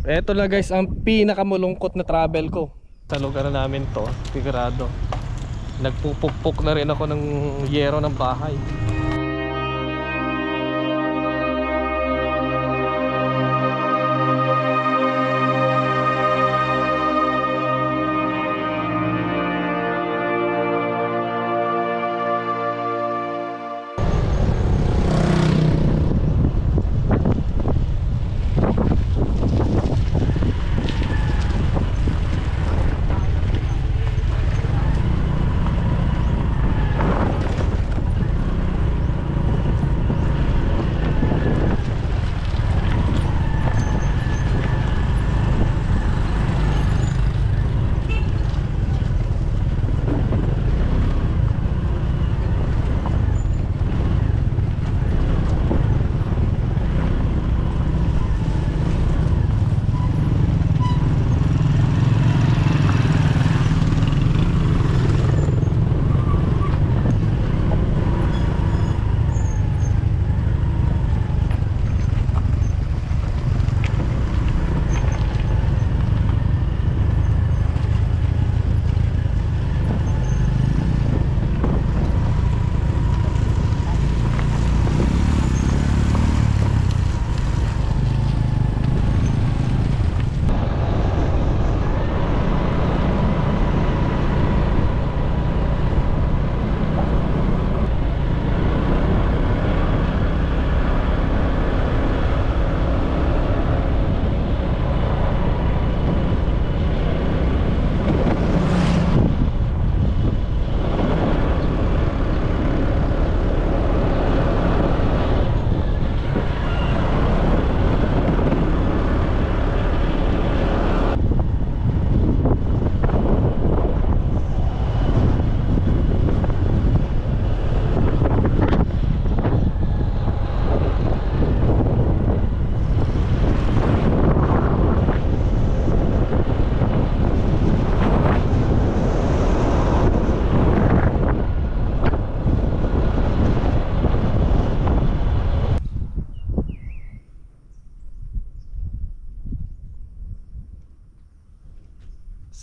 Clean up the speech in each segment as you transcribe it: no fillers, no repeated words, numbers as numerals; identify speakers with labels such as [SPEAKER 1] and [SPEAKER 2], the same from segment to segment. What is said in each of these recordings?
[SPEAKER 1] Eto na guys ang pinakamalungkot na travel ko. Sa lugar namin to, sigurado nagpupukpok na rin ako ng yero ng bahay.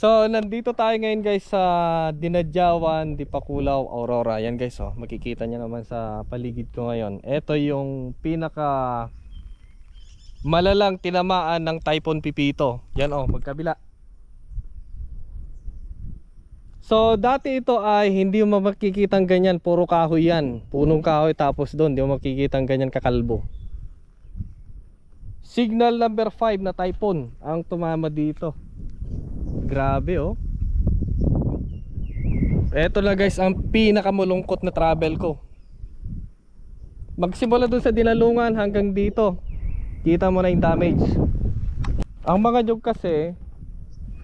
[SPEAKER 1] So nandito tayo ngayon guys sa Dinadjawan, Dipakulaw, Aurora. Yan guys, oh, makikita nyo naman sa paligid ko ngayon. Ito yung pinaka malalang tinamaan ng Typhoon Pipito. Yan oh, magkabila. So dati ito ay hindi mo makikitang ganyan, puro kahoy yan. Punong kahoy, tapos doon hindi mo makikitang ganyan kakalbo. Signal number 5 na typhoon ang tumama dito. Grabe oh. Eto na guys ang pinakamalungkot na travel ko. Magsimula dun sa Dinalungan hanggang dito, kita mo na yung damage. Ang mga nyug kasi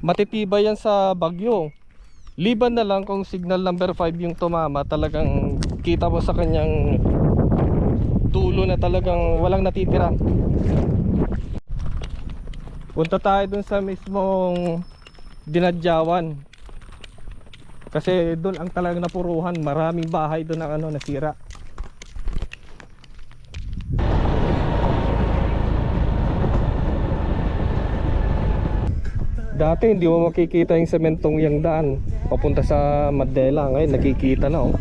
[SPEAKER 1] matitibay yan sa bagyo. Liban na lang kung signal number 5 yung tumama, talagang kita mo sa kanyang dulo na talagang walang natitira. Punta tayo dun sa mismong Dinadjawan, kasi doon ang talagang napuruhan. Maraming bahay doon ang nasira. Dati hindi mo makikita yung sementong yang daan papunta sa Mandela. Ngayon nakikita na oh.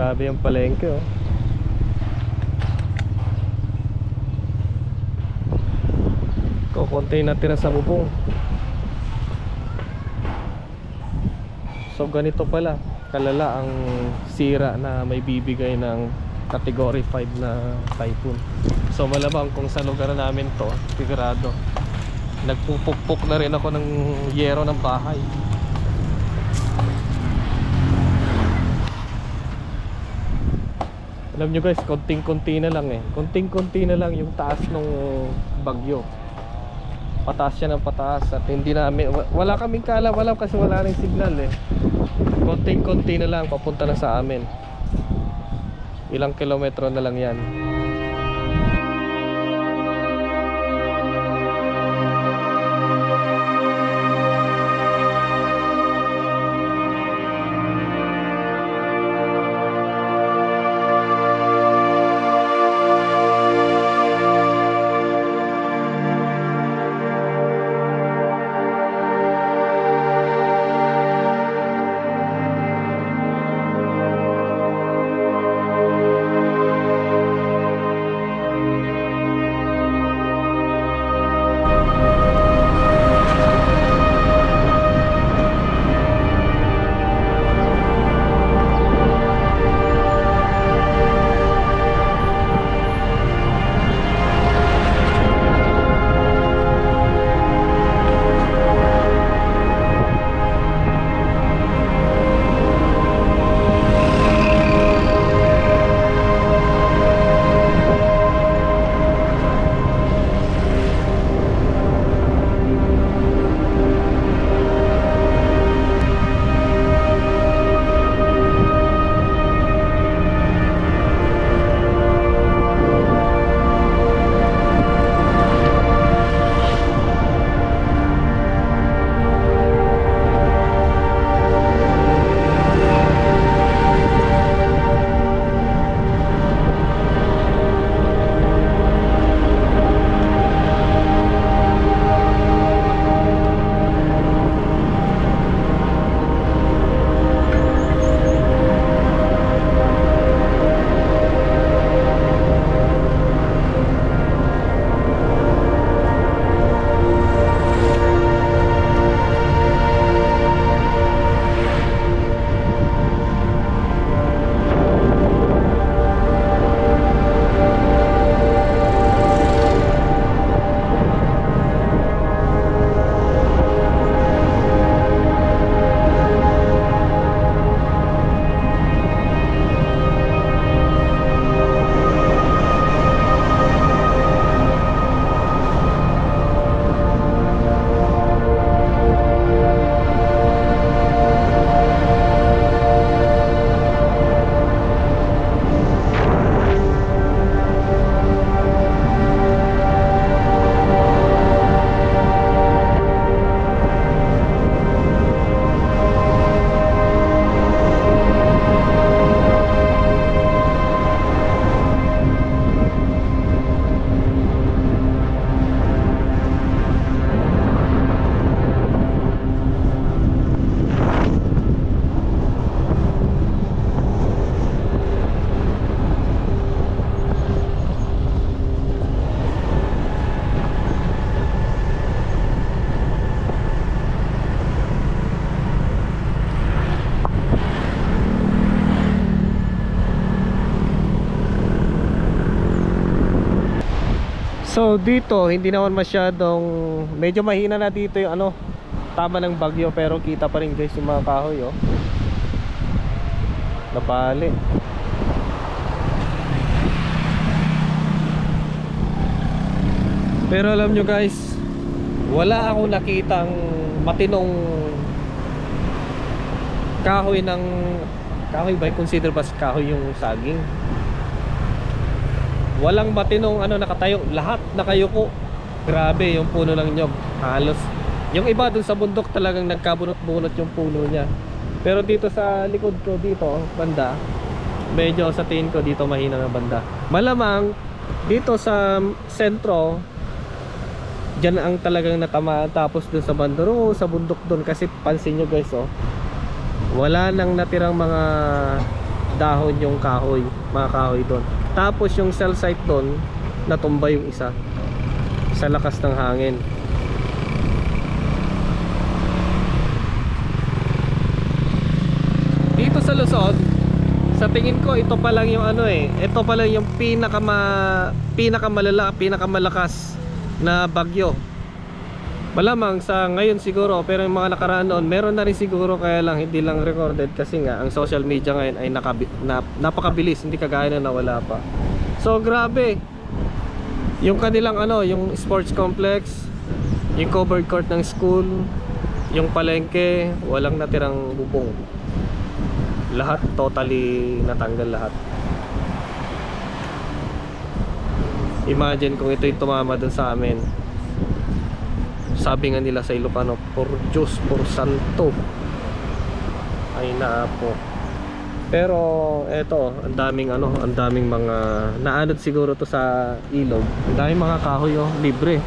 [SPEAKER 1] Grabe yung palengke oh. Konti natira sa bubong. So ganito pala kalala ang sira na may bibigay ng category 5 na typhoon. So malamang kung sa lugar namin to, sigurado nagpupukpok na rin ako ng yero ng bahay. Alam nyo guys, konting-konti na lang konting-konti na lang yung taas ng bagyo. Pataas siya ng pataas at hindi namin, wala kaming kaalam-alam kasi wala nang signal konting-konti na lang papunta na sa amin. Ilang kilometro na lang yan. So dito hindi naman masyadong, medyo mahina na dito yung ano, tama ng bagyo, pero kita pa rin guys yung mga kahoy oh. Napali. Pero alam nyo guys, wala akong nakitang matinong kahoy ng, kahoy ba consider ba kahoy yung saging? Walang matinong ano nakatayo, lahat nakayuko. Grabe yung puno ng nyog, halos. Yung iba dun sa bundok talagang nagkabunot-bunot yung puno niya. Pero dito sa likod ko dito, banda, medyo sa tingin ko dito mahina na banda. Malamang dito sa sentro, dyan ang talagang natamaan. Tapos dun sa banduro, sa bundok dun, kasi pansin nyo guys oh, wala nang natirang mga dahon yung kahoy, mga kahoy doon. Tapos yung cell site doon, natumba yung isa sa lakas ng hangin. Dito sa Luzon, sa tingin ko ito pa lang yung ito pa lang yung pinakamalakas na bagyo. Malamang sa ngayon siguro, pero yung mga nakaraan noon meron na rin siguro, kaya lang hindi lang recorded kasi nga ang social media ngayon ay napakabilis, hindi kagaya na nawala pa. So grabe. Yung kanilang yung sports complex, yung covered court ng school, yung palengke, walang natirang bubong. Lahat totally natanggal lahat. Imagine kung ito'y tumama dun sa amin. Sabi nga nila sa Ilocano, por Diyos, por Santo. Ay naapo. Pero eto, ang daming mga naanod siguro to sa ilog. Ang daming mga kahoy libre.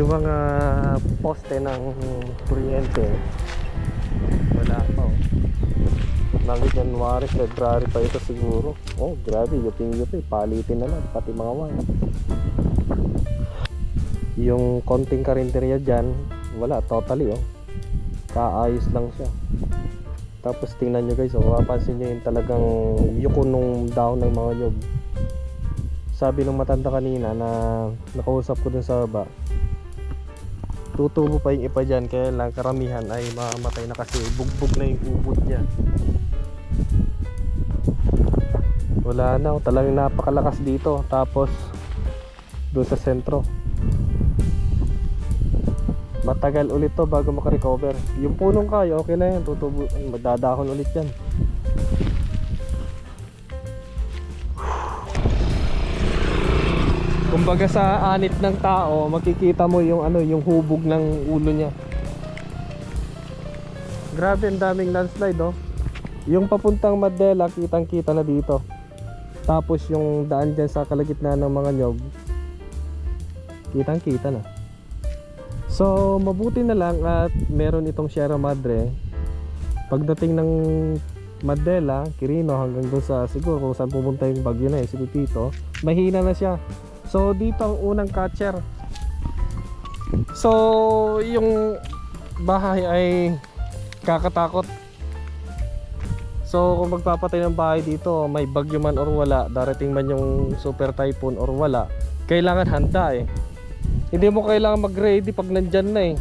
[SPEAKER 1] yung mga poste ng kuryente wala pa Nang January, February pa ito siguro. Oh grabe, yuping-yupi, palitin na lang pati mga wire. Yung konting karinderya dyan wala, totally kaayos lang siya. Tapos tingnan nyo guys, mapapansin nyo yung talagang yuko nung dahon ng mga nyog. Sabi nung matanda kanina na nakausap ko dun sa baba, tutubo pa yung ipa dyan, kaya lang karamihan ay mamamatay na kasi bugbog na yung ubod niya. Wala na, talagang napakalakas dito. Tapos doon sa sentro matagal ulit to bago makarecover. Yung punong kayo okay na yan, tutubo, madadahon ulit yan. Kumbaga sa anit ng tao makikita mo yung yung hubog ng ulo niya. Grabe, ang daming landslide Yung papuntang Mandela kitang kita na dito. Tapos yung daan dyan sa kalagitnaan ng mga nyog, kitang kita na. So mabuti na lang at meron itong Sierra Madre. Pagdating ng Mandela, Quirino hanggang doon sa siguro kung saan pumunta yung bagyo na si Pipito, mahina na siya. So dito ang unang catcher. So yung bahay ay kakatakot. So kung magpapatay ng bahay dito, may bagyo man or wala, darating man yung super typhoon or wala, kailangan handa Hindi mo kailangan mag-ready pag nandyan na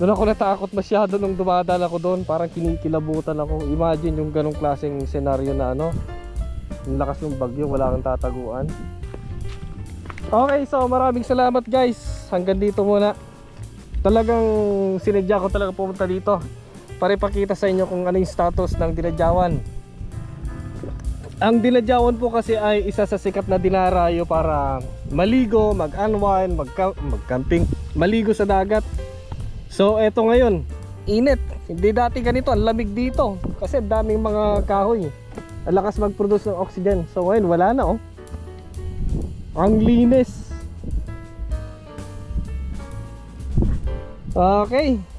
[SPEAKER 1] Doon ako natakot masyado nung dumadaan ako doon. Parang kinikilabutan ako. Imagine yung ganong klaseng senaryo na ano, yung lakas ng bagyo, wala kang tataguan. Okay, so maraming salamat guys. Hanggang dito muna. Talagang sinadya ko talaga pumunta dito para ipakita sa inyo kung ano yung status ng Dinadyawan. Ang Dinadyawan po kasi ay isa sa sikat na dinarayo para maligo, mag-unwind, mag-camping, maligo sa dagat. So eto ngayon, init. Hindi dati ganito, ang lamig dito kasi daming mga kahoy. Ang lakas mag-produce ng oxygen. So ngayon wala na oh. Ang linis. Okay.